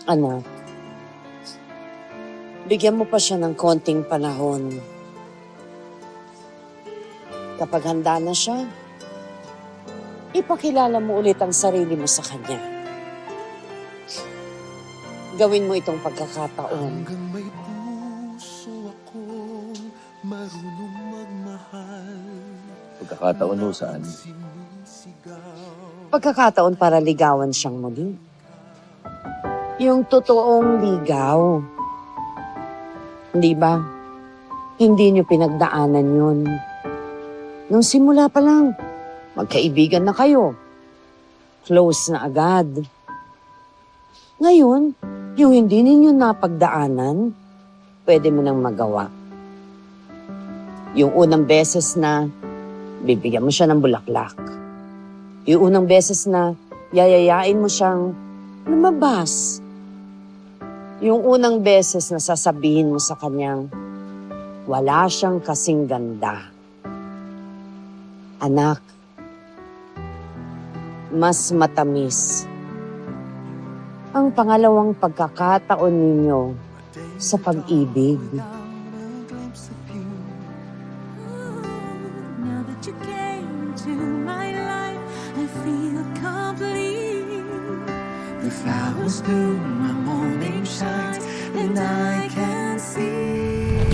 Anak, bigyan mo pa siya ng konting panahon. Kapag handa na siya, ipakilala mo ulit ang sarili mo sa kanya. Gawin mo itong pagkakataon. Hanggang may puso akong marunong magmahal. Pagkakataon ho saan? Pagkakataon para ligawan siyang muli. Yung totoong ligaw. Hindi ba? Hindi niyo pinagdaanan yun. Nung simula pa lang, magkaibigan na kayo. Close na agad. Ngayon, yung hindi ninyo napagdaanan, pwede mo nang magawa. Yung unang beses na bibigyan mo siya ng bulaklak. Yung unang beses na yayayain mo siyang lumabas. Yung unang beses na sasabihin mo sa kanyang wala siyang kasing ganda. Anak, mas matamis ang pangalawang pagkakataon ninyo sa pag-ibig. Now that you came to my life, I feel complete. The flowers bloom, my morning shines, and I can